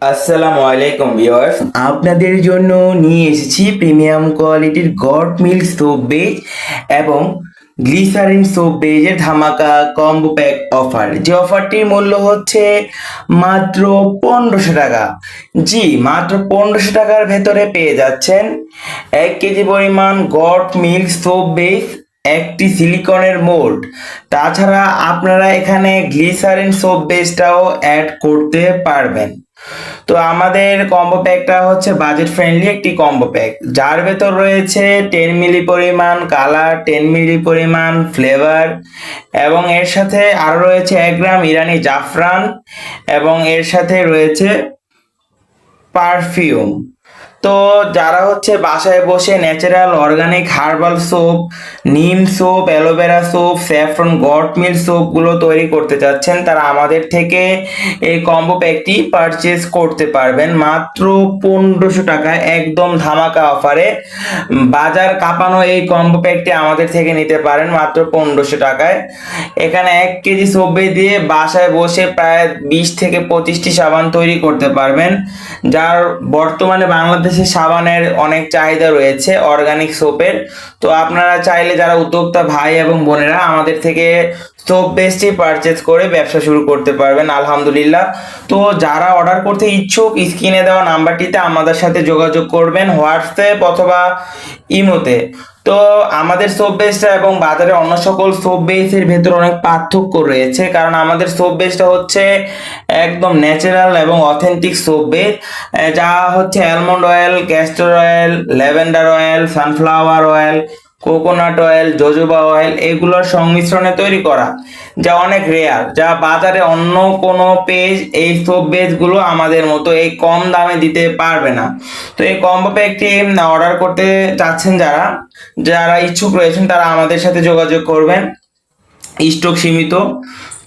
আসসালামু আলাইকুম ভিউয়ার্স, আপনাদের জন্য নিয়ে এসেছি প্রিমিয়াম কোয়ালিটির গড মিল্ক সোপ বেজ এবং গ্লিসারিন সোপ বেজের ধামাকা কম্বো প্যাক অফার। যে অফারটির মূল্য হচ্ছে মাত্র 1500 টাকা। জি, মাত্র 1500 টাকার ভেতরে পেয়ে যাচ্ছেন 1 কেজি পরিমাণ গড মিল্ক সোপ বেজ, একটি সিলিকনের মোল্ড। তাছাড়া আপনারা এখানে গ্লিসারিন সোপ বেসটাও অ্যাড করতে পারবেন। তো আমাদের কম্বো প্যাকটা হচ্ছে বাজেট ফ্রেন্ডলি একটি কম্বো প্যাক, যার ভেতর রয়েছে 10 মিলি পরিমাণ কালার, 10 মিলি পরিমাণ ফ্লেভার এবং এর সাথে আরো রয়েছে 1 গ্রাম ইরানি জাফরান এবং এর সাথে রয়েছে পারফিউম। তো যারা হচ্ছে বাসায় বসে ন্যাচারাল অর্গানিক হার্বাল সোপ, নিম soap, aloe vera soap, saffron goat milk সোপগুলো তৈরি করতে চাচ্ছেন, তারা আমাদের থেকে এই কম্বো প্যাকটি পারচেজ করতে পারবেন মাত্র 1500 টাকায়, একদম ধামাকা অফারে। বাজার কাঁপানো এই কম্বো প্যাকটি আমাদের থেকে নিতে পারেন মাত্র 1500 টাকায়। এখানে 1 কেজি সোপ দিয়ে বাসায় বসে প্রায় 20 থেকে 25টি সাবান তৈরি করতে পারবেন, যার বর্তমানে বাংলাদেশে সাবানের অনেক চাহিদা রয়েছে অর্গানিক সোপের। তো আপনারা চাইলে যারা উদ্যোক্তা ভাই এবং বোনেরা আমাদের থেকে সোপ বেসটি পারচেজ করে ব্যবসা শুরু করতে পারবেন আলহামদুলিল্লাহ। তো যারা অর্ডার করতে ইচ্ছুক স্ক্রিনে দেওয়া নাম্বারটিতে আমাদের সাথে যোগাযোগ করবেন হোয়াটসঅ্যাপ অথবা ইমোতে। তো আমাদের সোপ বেসটা এবং বাজারে অন্য সকল সোপ বেসের ভেতর অনেক পার্থক্য রয়েছে, কারণ আমাদের সোপ বেসটা হচ্ছে একদম ন্যাচারাল এবং অথেন্টিক সোপ বেস, যা হচ্ছে almond oil, castor oil, lavender oil, sunflower oil, coconut oil, jojoba oil এগুলোর সংমিশ্রণে তৈরি করা, যা অনেক রেয়ার, যা বাজারে অন্য কোনো পেজ এই সোপ বেসগুলো আমাদের মতো এই কম দামে দিতে পারবে না। তো এই কম্বো প্যাকটি অর্ডার করতে চাচ্ছেন যারা যারা ইচ্ছুক রয়েছেন তারা আমাদের সাথে যোগাযোগ করবেন, স্টক সীমিত।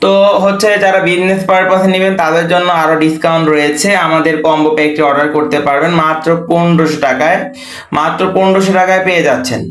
তো হচ্ছে যারা বিজনেস পারপাসে নেবেন তাদের জন্য আরো ডিসকাউন্ট রয়েছে, আমাদের কম্বো প্যাকটি অর্ডার করতে পারবেন মাত্র 1500 টাকায়, মাত্র 1500 টাকায় পেয়ে যাচ্ছেন।